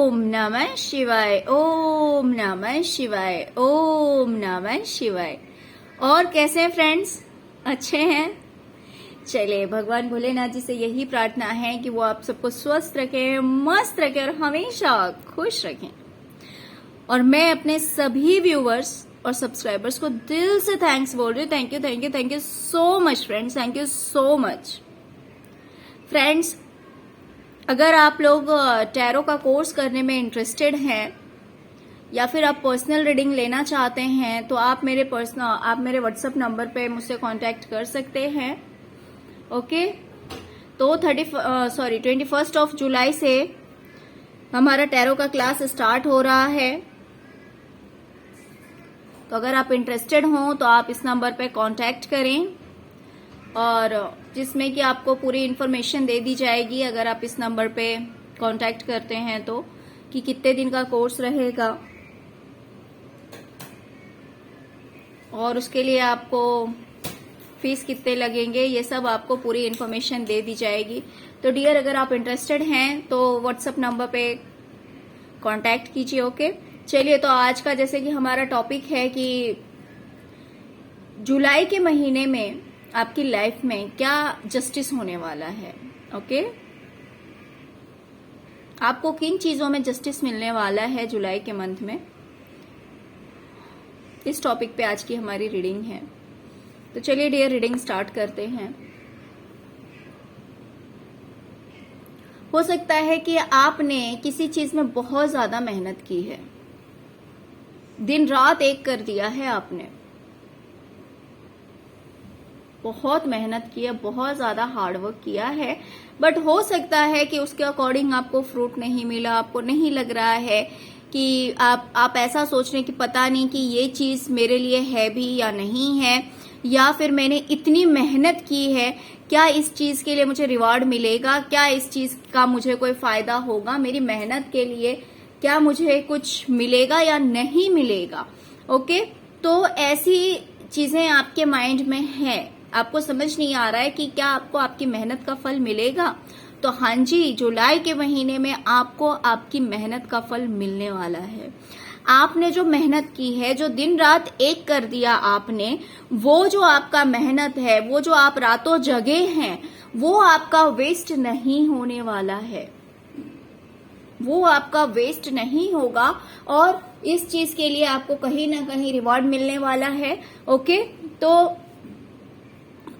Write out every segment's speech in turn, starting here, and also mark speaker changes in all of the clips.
Speaker 1: ओम नमः शिवाय, ओम नमः शिवाय, ओम नमः शिवाय। और कैसे हैं फ्रेंड्स, अच्छे हैं? चलिए, भगवान भोलेनाथ जी से यही प्रार्थना है कि वो आप सबको स्वस्थ रखें, मस्त रखें और हमेशा खुश रखें। और मैं अपने सभी व्यूवर्स और सब्सक्राइबर्स को दिल से थैंक्स बोल रही हूँ। Thank you, thank you, thank you so much friends, thank you so much friends. अगर आप लोग टैरो का कोर्स करने में इंटरेस्टेड हैं या फिर आप पर्सनल रीडिंग लेना चाहते हैं तो आप मेरे व्हाट्सएप नंबर पे मुझसे कांटेक्ट कर सकते हैं। ओके, तो 21 जुलाई से हमारा टैरो का क्लास स्टार्ट हो रहा है। तो अगर आप इंटरेस्टेड हो तो आप इस नंबर पे कांटेक्ट करें और जिसमें कि आपको पूरी इन्फॉर्मेशन दे दी जाएगी अगर आप इस नंबर पे कांटेक्ट करते हैं तो, कि कितने दिन का कोर्स रहेगा और उसके लिए आपको फीस कितने लगेंगे, ये सब आपको पूरी इन्फॉर्मेशन दे दी जाएगी। तो डियर, अगर आप इंटरेस्टेड हैं तो व्हाट्सएप नंबर पे कांटेक्ट कीजिए। ओके, चलिए, तो आज का जैसे कि हमारा टॉपिक है कि जुलाई के महीने में आपकी लाइफ में क्या जस्टिस होने वाला है। ओके, आपको किन चीजों में जस्टिस मिलने वाला है जुलाई के मंथ में, इस टॉपिक पे आज की हमारी रीडिंग है। तो चलिए डियर, रीडिंग स्टार्ट करते हैं। हो सकता है कि आपने किसी चीज में बहुत ज्यादा मेहनत की है, दिन रात एक कर दिया है, आपने बहुत मेहनत की है, बहुत ज्यादा हार्डवर्क किया है, बट हो सकता है कि उसके अकॉर्डिंग आपको फ्रूट नहीं मिला। आपको नहीं लग रहा है कि आप ऐसा सोच रहे हैं कि पता नहीं कि ये चीज मेरे लिए है भी या नहीं है, या फिर मैंने इतनी मेहनत की है, क्या इस चीज के लिए मुझे रिवार्ड मिलेगा, क्या इस चीज का मुझे कोई फायदा होगा, मेरी मेहनत के लिए क्या मुझे कुछ मिलेगा या नहीं मिलेगा। ओके, तो ऐसी चीजें आपके माइंड में है, आपको समझ नहीं आ रहा है कि क्या आपको आपकी मेहनत का फल मिलेगा। तो हाँ जी, जुलाई के महीने में आपको आपकी मेहनत का फल मिलने वाला है। आपने जो मेहनत की है, जो दिन रात एक कर दिया आपने, वो जो आपका मेहनत है, वो जो आप रातों जगे हैं, वो आपका वेस्ट नहीं होने वाला है, वो आपका वेस्ट नहीं होगा और इस चीज के लिए आपको कहीं ना कहीं रिवॉर्ड मिलने वाला है। ओके, तो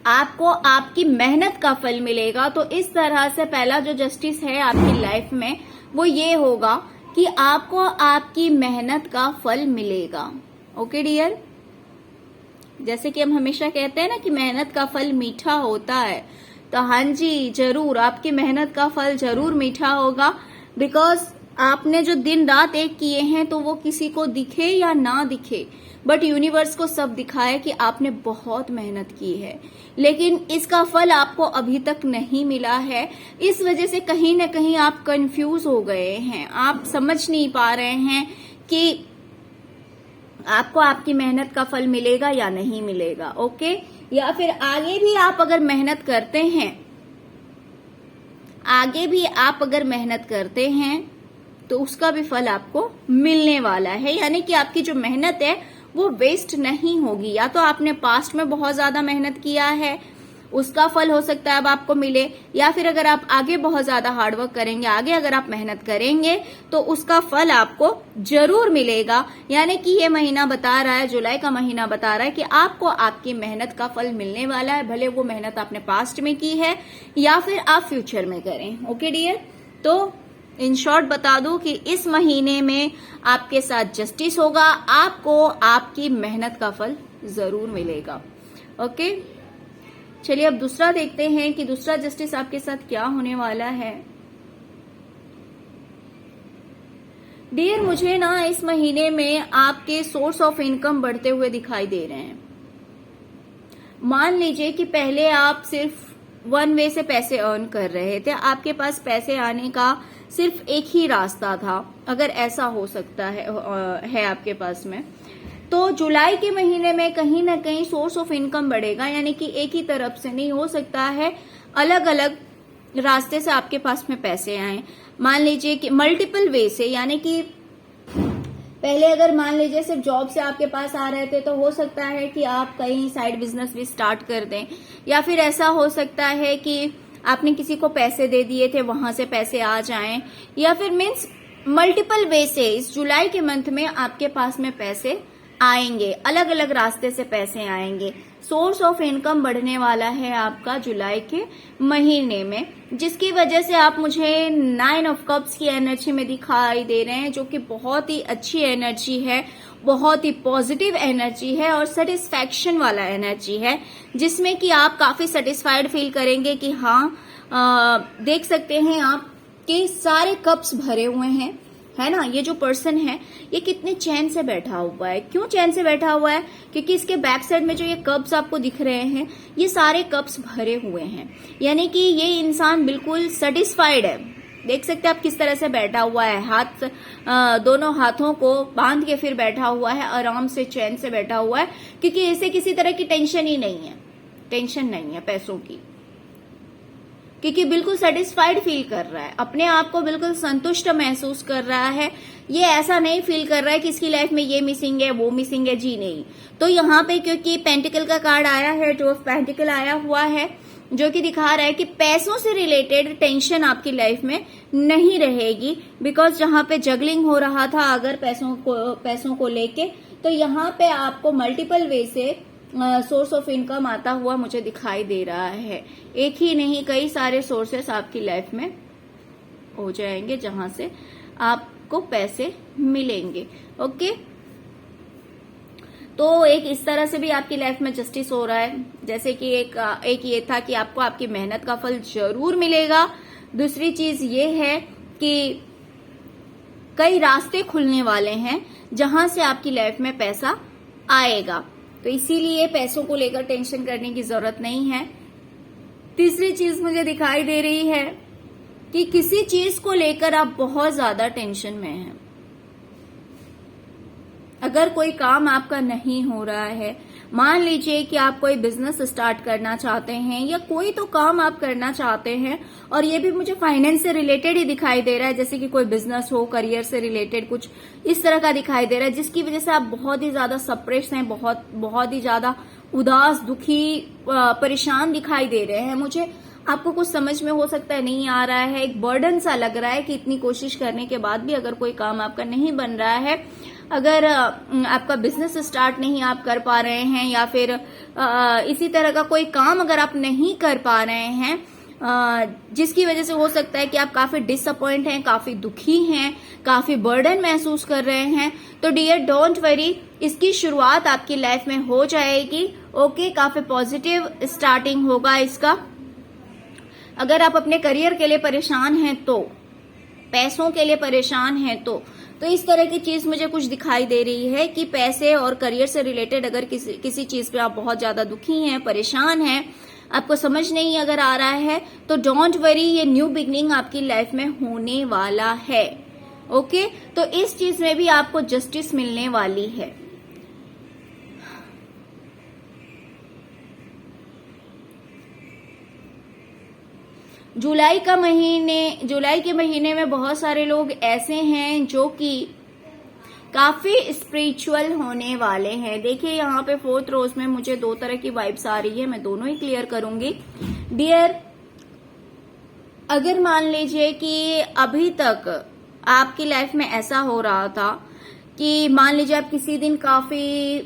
Speaker 1: आपको आपकी मेहनत का फल मिलेगा। तो इस तरह से पहला जो जस्टिस है आपकी लाइफ में वो ये होगा कि आपको आपकी मेहनत का फल मिलेगा। ओके डियर, जैसे कि हम हमेशा कहते हैं ना कि मेहनत का फल मीठा होता है, तो हाँ जी, जरूर आपकी मेहनत का फल जरूर मीठा होगा। बिकॉज आपने जो दिन रात एक किए हैं तो वो किसी को दिखे या ना दिखे, बट यूनिवर्स को सब दिखा है कि आपने बहुत मेहनत की है, लेकिन इसका फल आपको अभी तक नहीं मिला है। इस वजह से कहीं ना कहीं आप कंफ्यूज हो गए हैं, आप समझ नहीं पा रहे हैं कि आपको आपकी मेहनत का फल मिलेगा या नहीं मिलेगा। ओके, या फिर आगे भी आप अगर मेहनत करते हैं, आगे भी आप अगर मेहनत करते हैं तो उसका भी फल आपको मिलने वाला है, यानी कि आपकी जो मेहनत है वो वेस्ट नहीं होगी। या तो आपने पास्ट में बहुत ज्यादा मेहनत किया है, उसका फल हो सकता है अब आपको मिले, या फिर अगर आप आगे बहुत ज्यादा हार्डवर्क करेंगे, आगे अगर आप मेहनत करेंगे तो उसका फल आपको जरूर मिलेगा। यानी कि ये महीना बता रहा है, जुलाई का महीना बता रहा है कि आपको आपकी मेहनत का फल मिलने वाला है, भले वो मेहनत आपने पास्ट में की है या फिर आप फ्यूचर में करें। ओके डियर, तो इन शॉर्ट बता दूं कि इस महीने में आपके साथ जस्टिस होगा, आपको आपकी मेहनत का फल जरूर मिलेगा। ओके, चलिए अब दूसरा देखते हैं कि दूसरा जस्टिस आपके साथ क्या होने वाला है। डियर, मुझे ना इस महीने में आपके सोर्स ऑफ इनकम बढ़ते हुए दिखाई दे रहे हैं। मान लीजिए कि पहले आप सिर्फ वन वे से पैसे अर्न कर रहे थे, आपके पास पैसे आने का सिर्फ एक ही रास्ता था, अगर ऐसा हो सकता है आपके पास में, तो जुलाई के महीने में कहीं ना कहीं सोर्स ऑफ इनकम बढ़ेगा। यानी कि एक ही तरफ से नहीं, हो सकता है अलग अलग रास्ते से आपके पास में पैसे आए। मान लीजिए कि मल्टीपल वे से, यानी कि पहले अगर मान लीजिए सिर्फ जॉब से आपके पास आ रहे थे तो हो सकता है कि आप कहीं साइड बिजनेस भी स्टार्ट कर दें, या फिर ऐसा हो सकता है कि आपने किसी को पैसे दे दिए थे, वहां से पैसे आ जाएं, या फिर मीन्स मल्टीपल वे से इस जुलाई के मंथ में आपके पास में पैसे आएंगे, अलग अलग रास्ते से पैसे आएंगे। सोर्स ऑफ इनकम बढ़ने वाला है आपका जुलाई के महीने में, जिसकी वजह से आप मुझे 9 ऑफ कप्स की एनर्जी में दिखाई दे रहे हैं, जो कि बहुत ही अच्छी एनर्जी है, बहुत ही पॉजिटिव एनर्जी है और सेटिस्फैक्शन वाला एनर्जी है, जिसमें कि आप काफी सेटिस्फाइड फील करेंगे कि हाँ, देख सकते हैं आप कि सारे कप्स भरे हुए हैं, है ना। ये जो पर्सन है ये कितने चैन से बैठा हुआ है। क्यों चैन से बैठा हुआ है? क्योंकि इसके बैक साइड में जो ये कप्स आपको दिख रहे हैं, ये सारे कप्स भरे हुए हैं, यानी कि ये इंसान बिल्कुल सेटिस्फाइड है। देख सकते हैं आप किस तरह से बैठा हुआ है, हाथ दोनों हाथों को बांध के फिर बैठा हुआ है, आराम से चैन से बैठा हुआ है, क्योंकि इसे किसी तरह की टेंशन ही नहीं है, टेंशन नहीं है पैसों की, क्योंकि बिल्कुल सेटिस्फाइड फील कर रहा है, अपने आप को बिल्कुल संतुष्ट महसूस कर रहा है। ये ऐसा नहीं फील कर रहा है कि इसकी लाइफ में ये मिसिंग है, वो मिसिंग है, जी नहीं। तो यहाँ पे क्योंकि पेंटिकल का कार्ड आया है, 2 ऑफ पेंटिकल आया हुआ है, जो कि दिखा रहा है कि पैसों से रिलेटेड टेंशन आपकी लाइफ में नहीं रहेगी, बिकॉज जहां पे जगलिंग हो रहा था अगर पैसों को लेके, तो यहाँ पे आपको मल्टीपल वे से सोर्स ऑफ इनकम आता हुआ मुझे दिखाई दे रहा है। एक ही नहीं, कई सारे सोर्सेस आपकी लाइफ में हो जाएंगे जहां से आपको पैसे मिलेंगे। ओके, तो एक इस तरह से भी आपकी लाइफ में जस्टिस हो रहा है, जैसे कि एक ये था कि आपको आपकी मेहनत का फल जरूर मिलेगा। दूसरी चीज ये है कि कई रास्ते खुलने वाले हैं जहां से आपकी लाइफ में पैसा आएगा, तो इसीलिए पैसों को लेकर टेंशन करने की जरूरत नहीं है। तीसरी चीज मुझे दिखाई दे रही है कि किसी चीज को लेकर आप बहुत ज्यादा टेंशन में हैं। अगर कोई काम आपका नहीं हो रहा है, मान लीजिए कि आप कोई बिजनेस स्टार्ट करना चाहते हैं या कोई तो काम आप करना चाहते हैं, और ये भी मुझे फाइनेंस से रिलेटेड ही दिखाई दे रहा है, जैसे कि कोई बिजनेस हो, करियर से रिलेटेड कुछ इस तरह का दिखाई दे रहा है, जिसकी वजह से आप बहुत ही ज्यादा सप्रेस हैं, बहुत ही ज्यादा उदास, दुखी, परेशान दिखाई दे रहे हैं। मुझे आपको कुछ समझ में हो सकता है नहीं आ रहा है, एक बर्डन सा लग रहा है कि इतनी कोशिश करने के बाद भी अगर कोई काम आपका नहीं बन रहा है, अगर आपका बिजनेस स्टार्ट नहीं आप कर पा रहे हैं, या फिर इसी तरह का कोई काम अगर आप नहीं कर पा रहे हैं, जिसकी वजह से हो सकता है कि आप काफी डिसअपॉइंट हैं, काफी दुखी हैं, काफी बर्डन महसूस कर रहे हैं, तो डियर डोंट वरी, इसकी शुरुआत आपकी लाइफ में हो जाएगी। ओके, काफी पॉजिटिव स्टार्टिंग होगा इसका। अगर आप अपने करियर के लिए परेशान हैं, तो पैसों के लिए परेशान हैं, तो इस तरह की चीज मुझे कुछ दिखाई दे रही है कि पैसे और करियर से रिलेटेड अगर किसी चीज पे आप बहुत ज्यादा दुखी हैं, परेशान हैं, आपको समझ नहीं अगर आ रहा है, तो डोंट वरी, ये न्यू बिगनिंग आपकी लाइफ में होने वाला है। ओके, तो इस चीज में भी आपको जस्टिस मिलने वाली है। जुलाई के महीने में बहुत सारे लोग ऐसे हैं जो कि काफी स्पिरिचुअल होने वाले हैं। देखिए यहाँ पे 4th रोज में मुझे 2 तरह की वाइब्स आ रही है, मैं दोनों ही क्लियर करूंगी। डियर, अगर मान लीजिए कि अभी तक आपकी लाइफ में ऐसा हो रहा था कि मान लीजिए आप किसी दिन काफी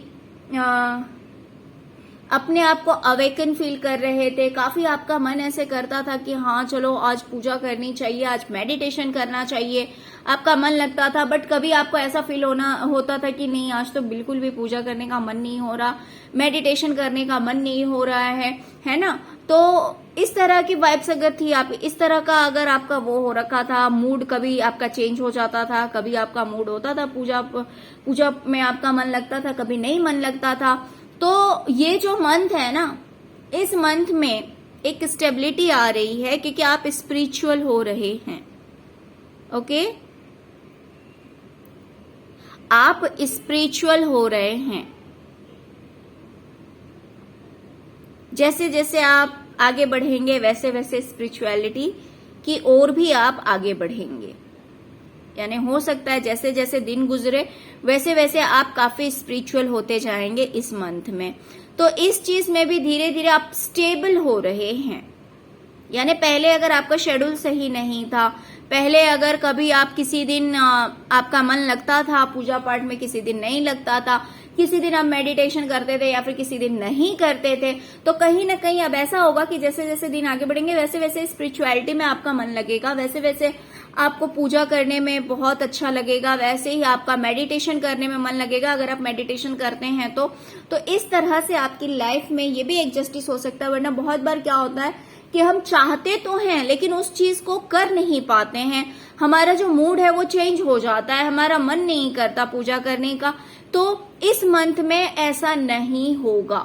Speaker 1: अपने आप को अवेकन फील कर रहे थे, काफी आपका मन ऐसे करता था कि हाँ चलो आज पूजा करनी चाहिए, आज मेडिटेशन करना चाहिए, आपका मन लगता था, बट कभी आपको ऐसा फील होता था कि नहीं, आज तो बिल्कुल भी पूजा करने का मन नहीं हो रहा, मेडिटेशन करने का मन नहीं हो रहा है ना। तो इस तरह की वाइब्स अगर थी, आप इस तरह का अगर आपका वो हो रखा था, मूड कभी आपका चेंज हो जाता था, कभी आपका मूड होता था पूजा में आपका मन लगता था, कभी नहीं मन लगता था, तो ये जो मंथ है ना, इस मंथ में एक स्टेबिलिटी आ रही है क्योंकि आप स्पिरिचुअल हो रहे हैं। ओके, आप स्पिरिचुअल हो रहे हैं। जैसे जैसे आप आगे बढ़ेंगे वैसे वैसे स्पिरिचुअलिटी की ओर भी आप आगे बढ़ेंगे। यानी हो सकता है जैसे जैसे दिन गुजरे वैसे वैसे आप काफी स्पिरिचुअल होते जाएंगे इस मंथ में। तो इस चीज में भी धीरे धीरे आप स्टेबल हो रहे हैं। यानी पहले अगर आपका शेड्यूल सही नहीं था, पहले अगर कभी आप किसी दिन आपका मन लगता था पूजा पाठ में, किसी दिन नहीं लगता था, किसी दिन आप मेडिटेशन करते थे या फिर किसी दिन नहीं करते थे, तो कहीं ना कहीं अब ऐसा होगा कि जैसे जैसे दिन आगे बढ़ेंगे वैसे वैसे स्पिरिचुअलिटी में आपका मन लगेगा, वैसे वैसे आपको पूजा करने में बहुत अच्छा लगेगा, वैसे ही आपका मेडिटेशन करने में मन लगेगा अगर आप मेडिटेशन करते हैं तो इस तरह से आपकी लाइफ में ये भी एक जस्टिस हो सकता है। वरना बहुत बार क्या होता है कि हम चाहते तो हैं लेकिन उस चीज को कर नहीं पाते हैं, हमारा जो मूड है वो चेंज हो जाता है, हमारा मन नहीं करता पूजा करने का। तो इस मंथ में ऐसा नहीं होगा।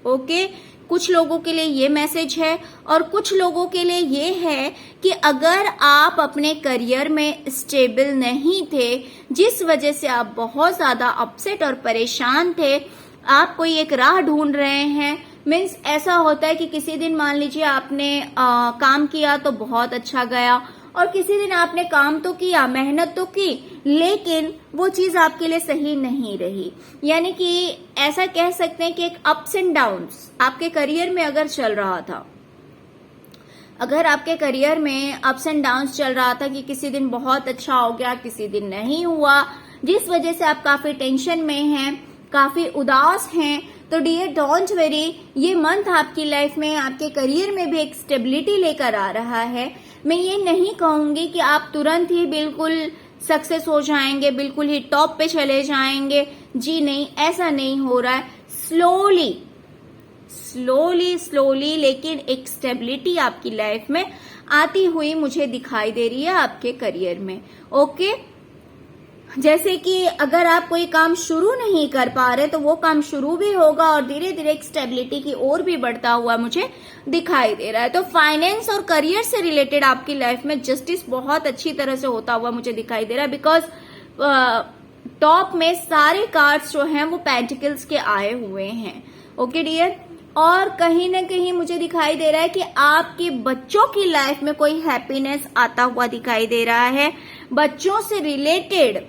Speaker 1: ओके, कुछ लोगों के लिए ये मैसेज है और कुछ लोगों के लिए ये है कि अगर आप अपने करियर में स्टेबल नहीं थे, जिस वजह से आप बहुत ज्यादा अपसेट और परेशान थे, आप कोई एक राह ढूंढ रहे हैं। मीन्स ऐसा होता है कि किसी दिन मान लीजिए आपने काम किया तो बहुत अच्छा गया, और किसी दिन आपने काम तो किया, मेहनत तो की, लेकिन वो चीज आपके लिए सही नहीं रही। यानी कि ऐसा कह सकते हैं कि एक अप्स एंड डाउन्स आपके करियर में अगर चल रहा था, अगर आपके करियर में अप्स एंड डाउन्स चल रहा था कि किसी दिन बहुत अच्छा हो गया, किसी दिन नहीं हुआ, जिस वजह से आप काफी टेंशन में हैं, काफी उदास हैं, तो डियर डोंट वेरी, ये मंथ आपकी लाइफ में, आपके करियर में भी एक स्टेबिलिटी लेकर आ रहा है। मैं ये नहीं कहूंगी कि आप तुरंत ही बिल्कुल सक्सेस हो जाएंगे, बिल्कुल ही टॉप पे चले जाएंगे, जी नहीं, ऐसा नहीं हो रहा है। स्लोली स्लोली स्लोली लेकिन एक स्टेबिलिटी आपकी लाइफ में आती हुई मुझे दिखाई दे रही है आपके करियर में। ओके, जैसे कि अगर आप कोई काम शुरू नहीं कर पा रहे तो वो काम शुरू भी होगा और धीरे धीरे एक स्टेबिलिटी की ओर भी बढ़ता हुआ मुझे दिखाई दे रहा है। तो फाइनेंस और करियर से रिलेटेड आपकी लाइफ में जस्टिस बहुत अच्छी तरह से होता हुआ मुझे दिखाई दे रहा है, बिकॉज टॉप में सारे कार्ड्स जो हैं वो पेंटिकल्स के आए हुए हैं। ओके डियर, और कहीं ना कहीं मुझे दिखाई दे रहा है कि आपके बच्चों की लाइफ में कोई हैप्पीनेस आता हुआ दिखाई दे रहा है। बच्चों से रिलेटेड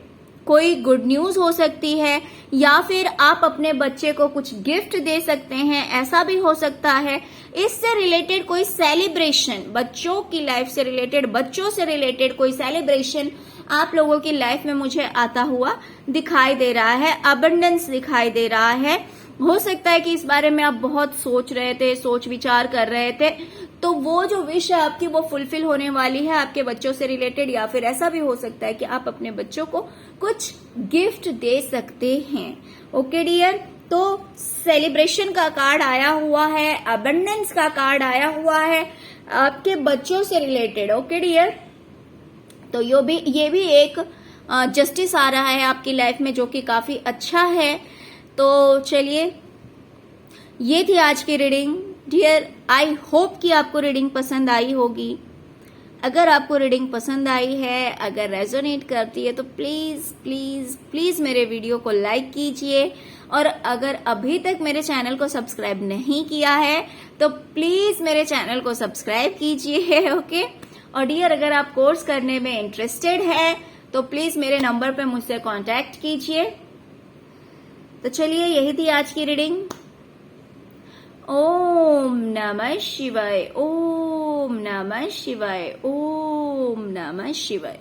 Speaker 1: कोई गुड न्यूज हो सकती है, या फिर आप अपने बच्चे को कुछ गिफ्ट दे सकते हैं, ऐसा भी हो सकता है। इससे रिलेटेड कोई सेलिब्रेशन, बच्चों की लाइफ से रिलेटेड, बच्चों से रिलेटेड कोई सेलिब्रेशन आप लोगों की लाइफ में मुझे आता हुआ दिखाई दे रहा है। अबंडेंस दिखाई दे रहा है। हो सकता है कि इस बारे में आप बहुत सोच रहे थे, सोच विचार कर रहे थे, तो वो जो विश है आपकी वो फुलफिल होने वाली है आपके बच्चों से रिलेटेड। या फिर ऐसा भी हो सकता है कि आप अपने बच्चों को कुछ गिफ्ट दे सकते हैं। ओके डियर, तो सेलिब्रेशन का कार्ड आया हुआ है, अबंडेंस का कार्ड आया हुआ है आपके बच्चों से रिलेटेड। ओके डियर, तो ये भी एक जस्टिस आ रहा है आपकी लाइफ में जो कि काफी अच्छा है। तो चलिए, ये थी आज की रीडिंग डियर। आई होप कि आपको रीडिंग पसंद आई होगी। अगर आपको रीडिंग पसंद आई है, अगर रेजोनेट करती है, तो प्लीज प्लीज प्लीज मेरे वीडियो को लाइक कीजिए, और अगर अभी तक मेरे चैनल को सब्सक्राइब नहीं किया है तो प्लीज मेरे चैनल को सब्सक्राइब कीजिए। ओके, और डियर, अगर आप कोर्स करने में इंटरेस्टेड है तो प्लीज मेरे नंबर पे मुझसे कांटेक्ट कीजिए। तो चलिए, यही थी आज की रीडिंग। ओम नमः शिवाय, ओम नमः शिवाय, ओम नमः शिवाय।